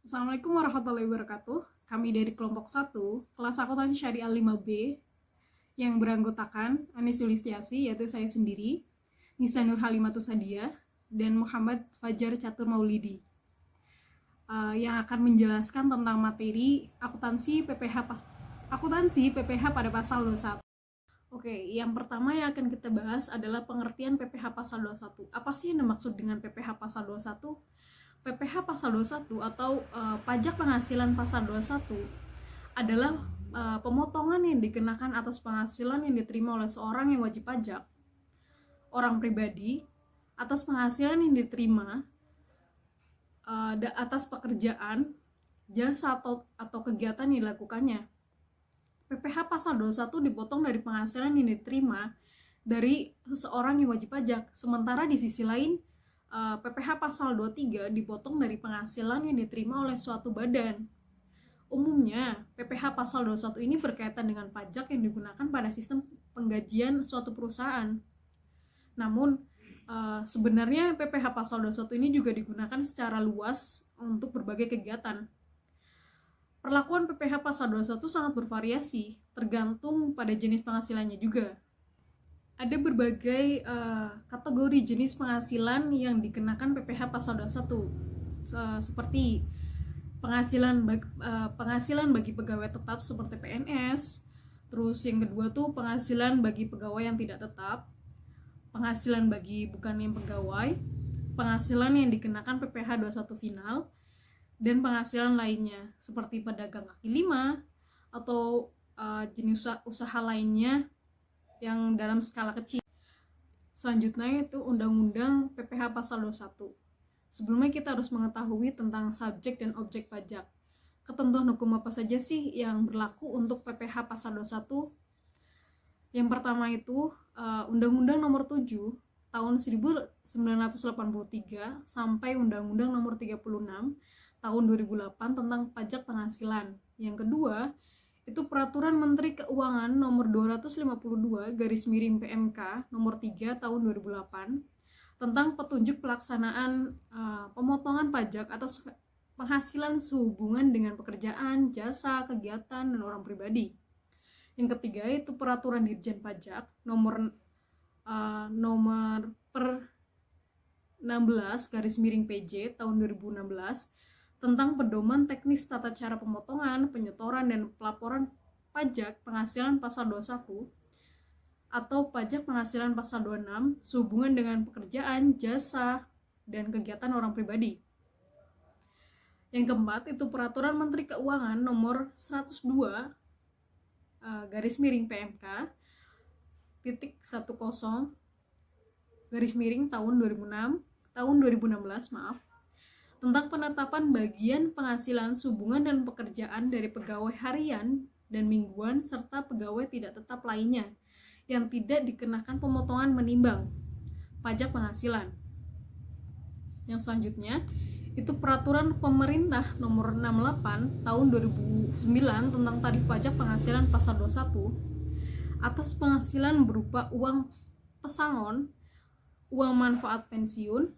Assalamualaikum warahmatullahi wabarakatuh. Kami dari kelompok 1, kelas akuntansi syariah 5B, yang beranggotakan Anis Yulistiasi, yaitu saya sendiri, Nisa Nur Halimatus Sadia, dan Muhammad Fajar Catur Maulidi, yang akan menjelaskan tentang materi akuntansi PPH pada pasal 21. Oke, yang pertama yang akan kita bahas adalah pengertian PPH pasal 21. Apa sih yang dimaksud dengan PPH pasal 21? PPH pasal 21 atau pajak penghasilan pasal 21 adalah pemotongan yang dikenakan atas penghasilan yang diterima oleh seorang yang wajib pajak, orang pribadi, atas penghasilan yang diterima atas pekerjaan, jasa atau kegiatan yang dilakukannya. PPH pasal 21 dipotong dari penghasilan yang diterima dari seseorang yang wajib pajak. Sementara di sisi lain, PPH pasal 23 dipotong dari penghasilan yang diterima oleh suatu badan. Umumnya, PPH pasal 21 ini berkaitan dengan pajak yang digunakan pada sistem penggajian suatu perusahaan. Namun, sebenarnya PPH pasal 21 ini juga digunakan secara luas untuk berbagai kegiatan. Perlakuan PPH pasal 21 sangat bervariasi, tergantung pada jenis penghasilannya juga. Ada berbagai kategori jenis penghasilan yang dikenakan PPH pasal 21, seperti penghasilan bagi pegawai tetap seperti PNS, terus yang kedua tuh penghasilan bagi pegawai yang tidak tetap, penghasilan bagi bukan yang pegawai, penghasilan yang dikenakan PPH 21 final, dan penghasilan lainnya seperti pedagang kaki lima atau jenis usaha lainnya yang dalam skala kecil. Selanjutnya itu Undang-Undang PPH pasal 21. Sebelumnya kita harus mengetahui tentang subjek dan objek pajak. Ketentuan hukum apa saja sih yang berlaku untuk PPH pasal 21? Yang pertama itu Undang-Undang nomor 7 tahun 1983 sampai Undang-Undang nomor 36 tahun 2008 tentang pajak penghasilan. Yang kedua, itu Peraturan Menteri Keuangan nomor 252 PMK nomor 3 tahun 2008 tentang petunjuk pelaksanaan pemotongan pajak atas penghasilan sehubungan dengan pekerjaan, jasa, kegiatan, dan orang pribadi. Yang ketiga, itu Peraturan Dirjen Pajak nomor per 16 PJ tahun 2016 tentang pedoman teknis tata cara pemotongan, penyetoran, dan pelaporan pajak penghasilan pasal 21 atau pajak penghasilan pasal 26 sehubungan dengan pekerjaan, jasa, dan kegiatan orang pribadi. Yang keempat itu Peraturan Menteri Keuangan nomor 102 PMK titik 10 tahun 2016 tentang penetapan bagian penghasilan sehubungan dan pekerjaan dari pegawai harian dan mingguan serta pegawai tidak tetap lainnya yang tidak dikenakan pemotongan menimbang pajak penghasilan. Yang selanjutnya itu Peraturan Pemerintah nomor 68 tahun 2009 tentang tarif pajak penghasilan pasal 21 atas penghasilan berupa uang pesangon, uang manfaat pensiun,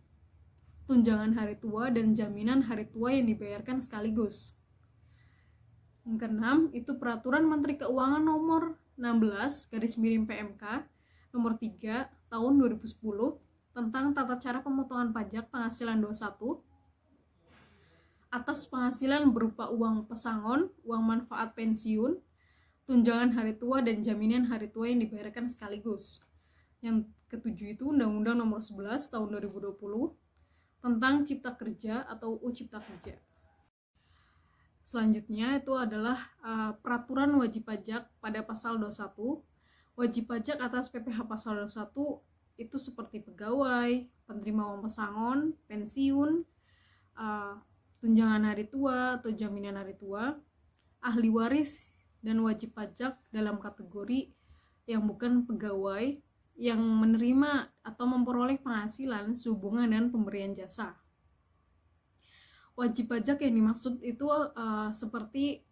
tunjangan hari tua, dan jaminan hari tua yang dibayarkan sekaligus. Yang keenam, itu Peraturan Menteri Keuangan nomor 16 PMK nomor 3 tahun 2010 tentang tata cara pemotongan pajak penghasilan 21 atas penghasilan berupa uang pesangon, uang manfaat pensiun, tunjangan hari tua, dan jaminan hari tua yang dibayarkan sekaligus. Yang ketujuh itu Undang-Undang nomor 11 tahun 2020 tentang Cipta Kerja atau UU Cipta Kerja. Selanjutnya itu adalah peraturan wajib pajak pada pasal 21. Wajib pajak atas PPH pasal 21 itu seperti pegawai, penerima uang pesangon, pensiun, tunjangan hari tua atau jaminan hari tua, ahli waris, dan wajib pajak dalam kategori yang bukan pegawai yang menerima atau memperoleh penghasilan sehubungan dengan pemberian jasa. Wajib pajak yang dimaksud itu seperti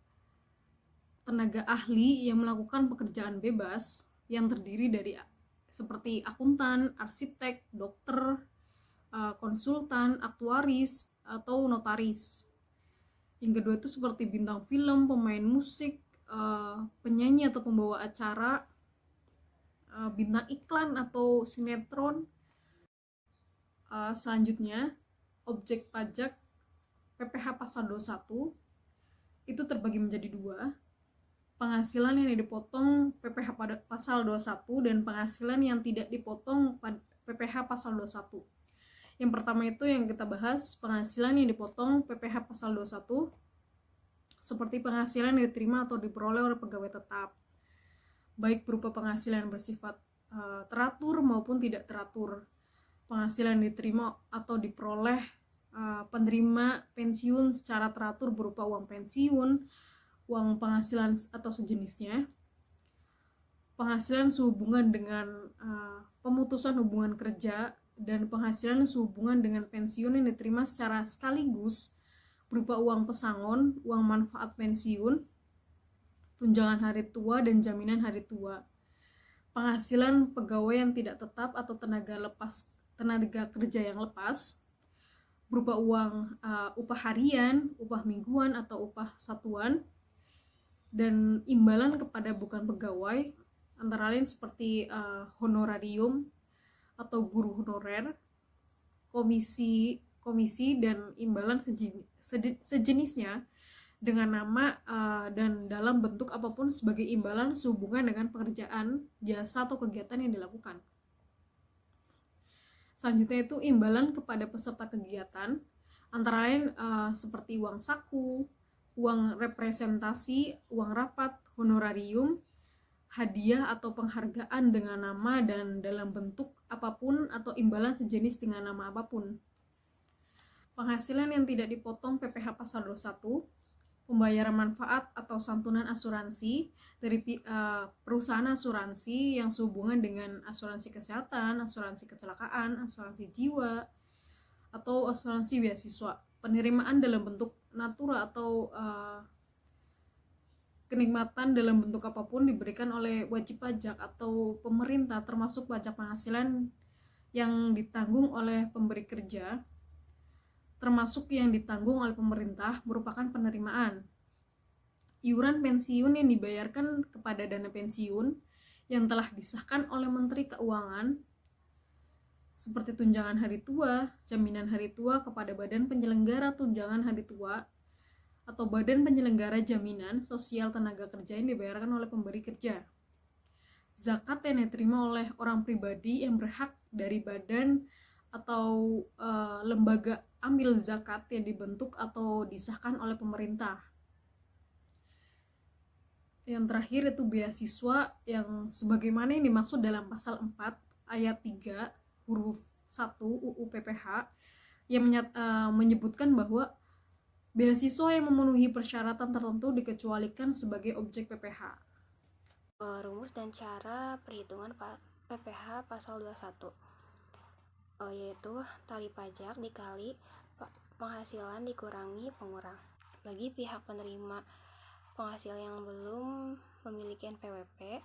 tenaga ahli yang melakukan pekerjaan bebas yang terdiri dari seperti akuntan, arsitek, dokter, konsultan, aktuaris, atau notaris. Yang kedua itu seperti bintang film, pemain musik, penyanyi atau pembawa acara, bintang iklan atau sinetron. Selanjutnya, objek pajak PPh pasal 21 itu terbagi menjadi dua. Penghasilan yang dipotong PPh pada pasal 21 dan penghasilan yang tidak dipotong PPh pasal 21. Yang pertama itu yang kita bahas, penghasilan yang dipotong PPh pasal 21 seperti penghasilan yang diterima atau diperoleh oleh pegawai tetap, baik berupa penghasilan yang bersifat teratur maupun tidak teratur. Penghasilan yang diterima atau diperoleh penerima pensiun secara teratur berupa uang pensiun, uang penghasilan atau sejenisnya, penghasilan sehubungan dengan pemutusan hubungan kerja, dan penghasilan sehubungan dengan pensiun yang diterima secara sekaligus berupa uang pesangon, uang manfaat pensiun, tunjangan hari tua, dan jaminan hari tua. Penghasilan pegawai yang tidak tetap atau tenaga kerja yang lepas berupa uang upah harian, upah mingguan atau upah satuan, dan imbalan kepada bukan pegawai antara lain seperti honorarium atau guru honorer, komisi dan imbalan sejenisnya dengan nama dan dalam bentuk apapun sebagai imbalan sehubungan dengan pekerjaan, jasa atau kegiatan yang dilakukan. Selanjutnya itu imbalan kepada peserta kegiatan antara lain seperti uang saku, uang representasi, uang rapat, honorarium, hadiah atau penghargaan dengan nama dan dalam bentuk apapun atau imbalan sejenis dengan nama apapun. Penghasilan yang tidak dipotong PPh pasal 21, pembayaran manfaat atau santunan asuransi dari perusahaan asuransi yang sehubungan dengan asuransi kesehatan, asuransi kecelakaan, asuransi jiwa, atau asuransi beasiswa. Penerimaan dalam bentuk natura atau kenikmatan dalam bentuk apapun diberikan oleh wajib pajak atau pemerintah, termasuk pajak penghasilan yang ditanggung oleh pemberi kerja, termasuk yang ditanggung oleh pemerintah, merupakan penerimaan. Iuran pensiun yang dibayarkan kepada dana pensiun yang telah disahkan oleh Menteri Keuangan, seperti tunjangan hari tua, jaminan hari tua kepada Badan Penyelenggara Tunjangan Hari Tua, atau Badan Penyelenggara Jaminan Sosial Tenaga Kerja yang dibayarkan oleh pemberi kerja. Zakat yang diterima oleh orang pribadi yang berhak dari badan atau lembaga ambil zakat yang dibentuk atau disahkan oleh pemerintah. Yang terakhir itu beasiswa yang sebagaimana yang dimaksud dalam pasal 4 ayat 3 huruf 1 UU PPh yang menyebutkan bahwa beasiswa yang memenuhi persyaratan tertentu dikecualikan sebagai objek PPh. Rumus dan cara perhitungan PPh pasal 21, yaitu tarif pajak dikali penghasilan dikurangi pengurang. Bagi pihak penerima penghasilan yang belum memiliki NPWP,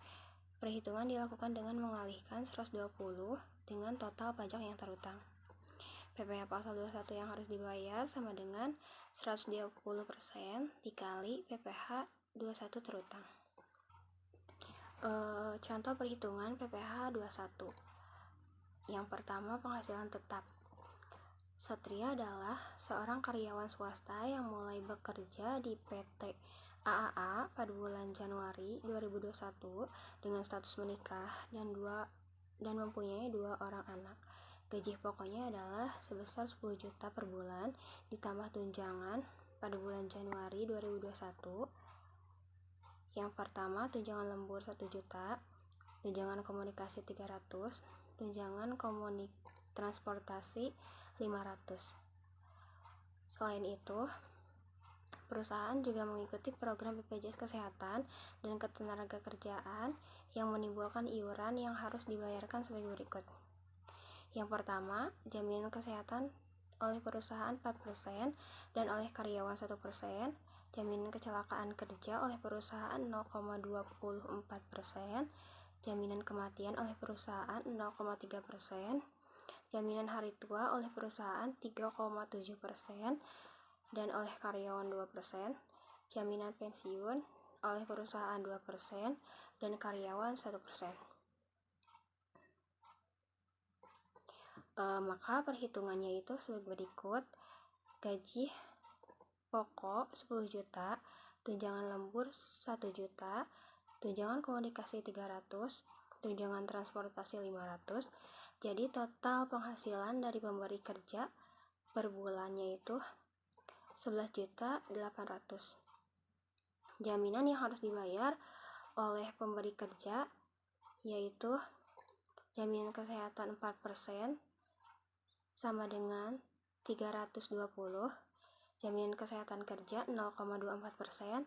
perhitungan dilakukan dengan mengalihkan 120 dengan total pajak yang terutang. PPh pasal 21 yang harus dibayar sama dengan 120% dikali PPh 21 terutang. Contoh perhitungan PPh 21. Yang pertama, penghasilan tetap. Satria adalah seorang karyawan swasta yang mulai bekerja di PT AAA pada bulan Januari 2021 dengan status menikah dan mempunyai 2 orang anak. Gaji pokoknya adalah sebesar 10 juta per bulan ditambah tunjangan pada bulan Januari 2021. Yang pertama, tunjangan lembur 1 juta, tunjangan komunikasi 300, tunjangan transportasi 500. Selain itu, perusahaan juga mengikuti program BPJS Kesehatan dan Ketenagakerjaan yang menimbulkan iuran yang harus dibayarkan sebagai berikut. Yang pertama, jaminan kesehatan oleh perusahaan 4% dan oleh karyawan 1%, jaminan kecelakaan kerja oleh perusahaan 0,24%, jaminan kematian oleh perusahaan 0,3%, jaminan hari tua oleh perusahaan 3,7%, dan oleh karyawan 2%, jaminan pensiun oleh perusahaan 2%, dan karyawan 1%. Maka perhitungannya itu sebagai berikut: gaji pokok 10 juta, tunjangan lembur 1 juta, tunjangan komunikasi 300, tunjangan transportasi 500. Jadi total penghasilan dari pemberi kerja per bulannya itu 11.800.000. Jaminan yang harus dibayar oleh pemberi kerja yaitu jaminan kesehatan 4% sama dengan 320, jaminan kesehatan kerja 0,24%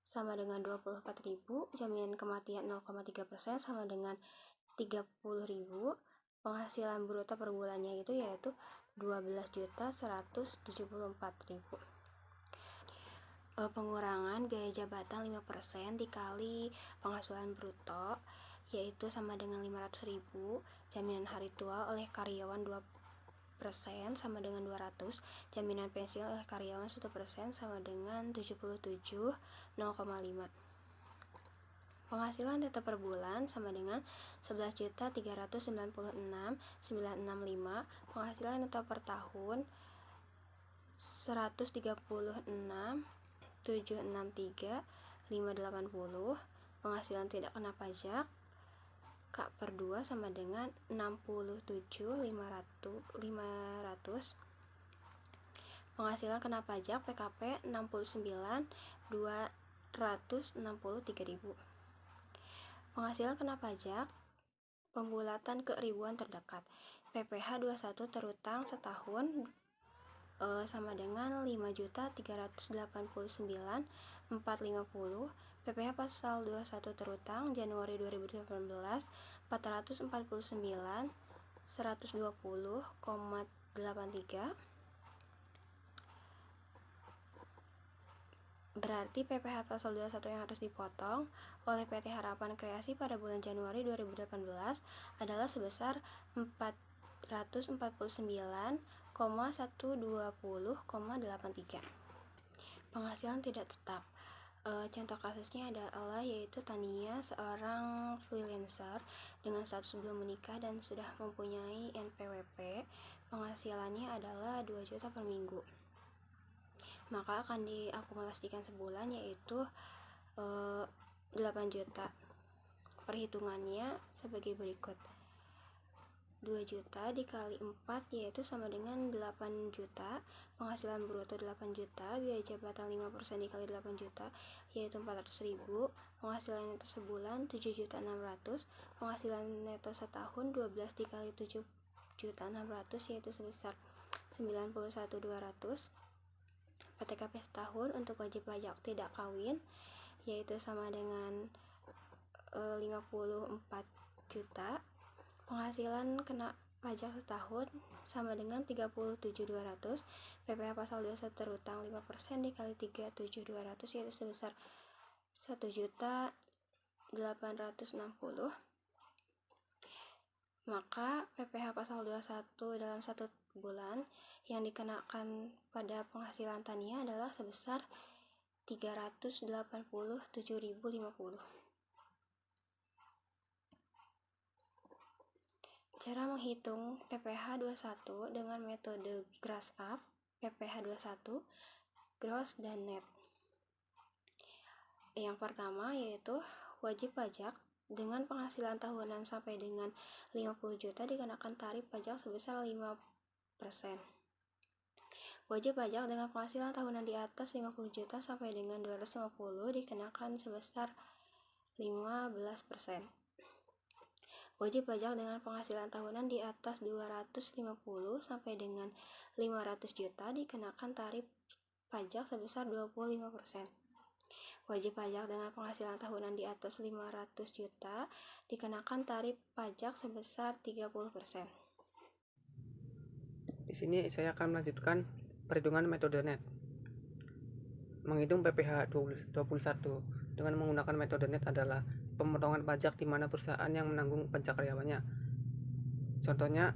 sama dengan 24.000, jaminan kematian 0,3% sama dengan 30.000. Penghasilan bruto per bulannya itu yaitu 12.174.000. Pengurangan biaya jabatan 5% dikali penghasilan bruto yaitu sama dengan 500.000. Jaminan hari tua oleh karyawan 2% sama dengan 200, jaminan pensiun oleh karyawan 1% sama dengan 77,05. Penghasilan tetap per bulan sama dengan 11.396.965. Penghasilan tetap per tahun 136.763.580. Penghasilan tidak kena pajak K per 2 sama dengan 67.500. Penghasilan kena pajak PKP 69.263.000. Penghasilan kena pajak pembulatan ke ribuan terdekat. PPh 21 terutang setahun sama dengan 5.389.450. PPh pasal 21 terutang Januari 2018 449.120,83. Berarti PPh pasal 21 yang harus dipotong oleh PT Harapan Kreasi pada bulan Januari 2018 adalah sebesar 449,120,83. Penghasilan tidak tetap. Contoh kasusnya adalah yaitu Tania, seorang freelancer dengan status belum menikah dan sudah mempunyai NPWP. Penghasilannya adalah 2 juta per minggu. Maka akan diakumulasikan sebulan yaitu 8 juta. Perhitungannya sebagai berikut: 2 juta dikali 4 yaitu sama dengan 8 juta. Penghasilan bruto 8 juta, biaya jabatan 5% dikali 8 juta yaitu 400.000. Penghasilan neto sebulan 7.600.000. Penghasilan neto setahun 12 dikali 7.600.000 yaitu sebesar 91.200. PTKP setahun untuk wajib pajak tidak kawin yaitu sama dengan 54 juta. Penghasilan kena pajak setahun sama dengan 37.200. PPh pasal 21 terutang 5% dikali 37.200 yaitu sebesar 1.860. Maka PPh pasal 21 dalam 1 bulan yang dikenakan pada penghasilan Tania adalah sebesar 387.050. Cara menghitung PPh 21 dengan metode gross up, PPh 21, gross dan net. Yang pertama yaitu wajib pajak dengan penghasilan tahunan sampai dengan 50 juta dikenakan tarif pajak sebesar 5%. Wajib pajak dengan penghasilan tahunan di atas 50 juta sampai dengan 250 dikenakan sebesar 15%. Wajib pajak dengan penghasilan tahunan di atas 250 sampai dengan 500 juta dikenakan tarif pajak sebesar 25%. Wajib pajak dengan penghasilan tahunan di atas 500 juta dikenakan tarif pajak sebesar 30%. Di sini saya akan melanjutkan perhitungan metode net. Menghitung PPh 21 dengan menggunakan metode net adalah pemotongan pajak di mana perusahaan yang menanggung pajak karyawannya. Contohnya,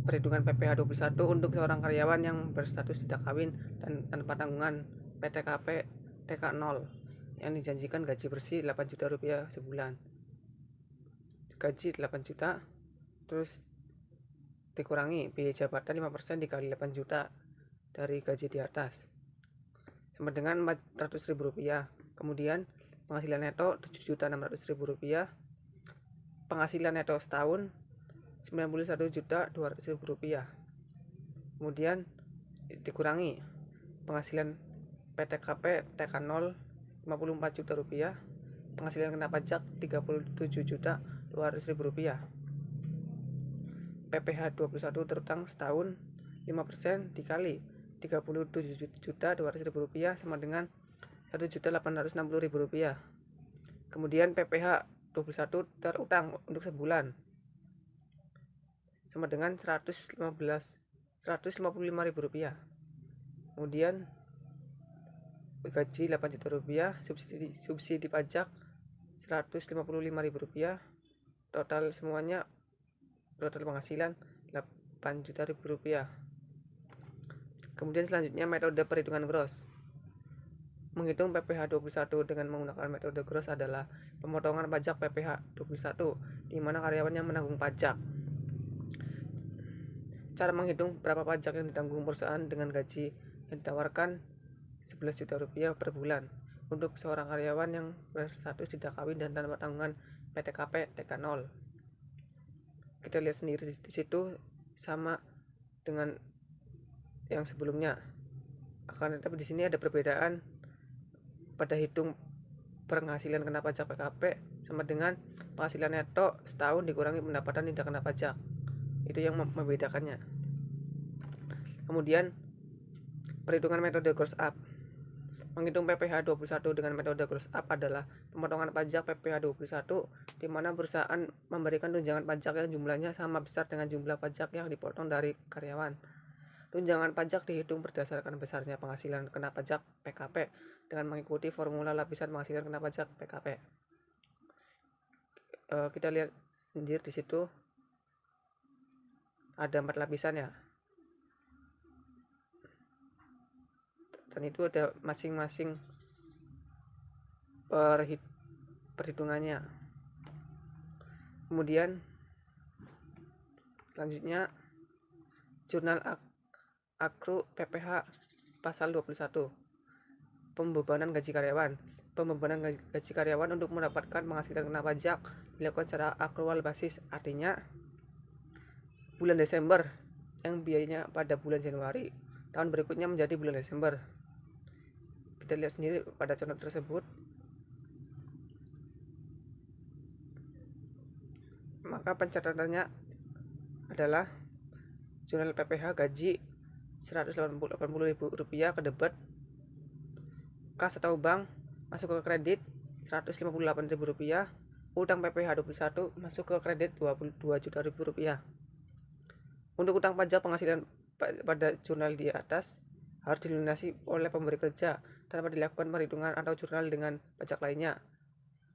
perhitungan PPh 21 untuk seorang karyawan yang berstatus tidak kawin dan tanpa tanggungan PTKP TK0 yang dijanjikan gaji bersih 8 juta rupiah sebulan. Gaji 8 juta, terus dikurangi biaya jabatan 5% dikali 8 juta dari gaji di atas, sama dengan 400.000 rupiah. Kemudian penghasilan neto 7.600.000 rupiah, penghasilan neto setahun 91.200.000 rupiah. Kemudian dikurangi penghasilan PTKP TK0 54 juta rupiah, penghasilan kena pajak 37.200.000 rupiah. PPh 21 terutang setahun 5% dikali 37.200.000 rupiah sama dengan 1.860.000 rupiah. Kemudian PPh 21 terutang untuk sebulan sama dengan 155.000 rupiah. Kemudian gaji 8 juta rupiah, subsidi pajak 155.000 rupiah, total semuanya total penghasilan 8 juta rupiah. Kemudian selanjutnya metode perhitungan gross. Menghitung PPh 21 dengan menggunakan metode gross adalah pemotongan pajak PPh 21 di mana karyawan yang menanggung pajak. Cara menghitung berapa pajak yang ditanggung perusahaan dengan gaji yang ditawarkan 11 juta rupiah per bulan untuk seorang karyawan yang berstatus tidak kawin dan tanpa tanggungan PTKP TK0. Kita lihat sendiri di situ sama dengan yang sebelumnya. Akan tetapi di sini ada perbedaan pada hitung penghasilan kena pajak PKP sama dengan penghasilan neto setahun dikurangi pendapatan tidak kena pajak. Itu yang membedakannya. Kemudian perhitungan metode gross up. Menghitung PPh 21 dengan metode gross up adalah pemotongan pajak PPh 21 di mana perusahaan memberikan tunjangan pajak yang jumlahnya sama besar dengan jumlah pajak yang dipotong dari karyawan. Tunjangan pajak dihitung berdasarkan besarnya penghasilan kena pajak PKP dengan mengikuti formula lapisan penghasilan kena pajak PKP. Kita lihat sendiri di situ ada 4 lapisan ya. Dan itu ada masing-masing perhitungannya. Kemudian selanjutnya jurnal akru PPh pasal 21. Pembebanan gaji karyawan. Pembebanan gaji karyawan untuk mendapatkan penghasilan kena pajak dilakukan secara akrual basis, artinya bulan Desember yang biayanya pada bulan Januari tahun berikutnya menjadi bulan Desember. Kita lihat sendiri pada contoh tersebut. Maka pencatatannya adalah jurnal PPh gaji 180.000 rupiah ke debit, kas atau bank masuk ke kredit 158.000 rupiah, utang PPh 21 masuk ke kredit 22 juta rupiah. Untuk utang pajak penghasilan pada jurnal di atas harus dilunasi oleh pemberi kerja tanpa dilakukan perhitungan atau jurnal dengan pajak lainnya.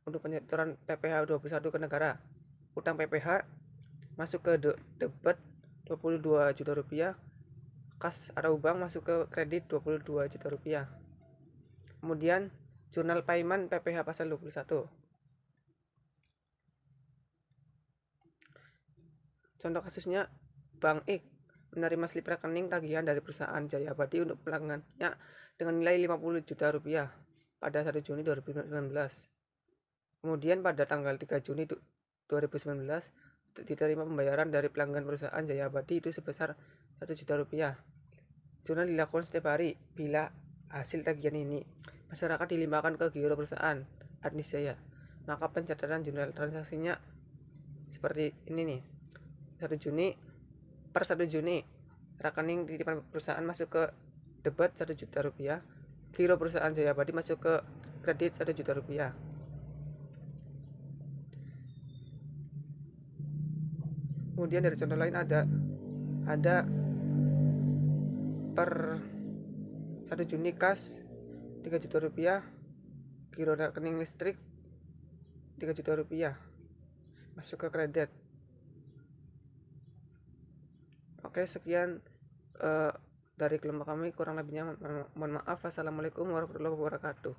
Untuk penyetoran PPh 21 ke negara, utang PPh masuk ke debit 22 juta rupiah, kas atau bank masuk ke kredit 22 juta rupiah. Kemudian jurnal payment PPh pasal 21. Contoh kasusnya, Bank X menerima slip rekening tagihan dari perusahaan Jaya Abadi untuk pelanggannya dengan nilai 50 juta rupiah pada 1 Juni 2019. Kemudian pada tanggal 3 Juni 2019 diterima pembayaran dari pelanggan perusahaan Jaya Abadi itu sebesar 1 juta rupiah. Jurnal dilakukan setiap hari. Bila hasil tagihan ini masyarakat dilimpahkan ke giro perusahaan Adnis Jaya, maka pencatatan jurnal transaksinya seperti ini nih. 1 Juni rekening titipan perusahaan masuk ke debit 1 juta rupiah, giro perusahaan Jaya Abadi masuk ke kredit 1 juta rupiah. Kemudian dari contoh lain ada per 1 Juni kas 3 juta rupiah, giro rekening listrik 3 juta rupiah masuk ke kredit. Oke, sekian dari kelompok kami, kurang lebihnya mohon maaf. Wassalamualaikum warahmatullahi wabarakatuh.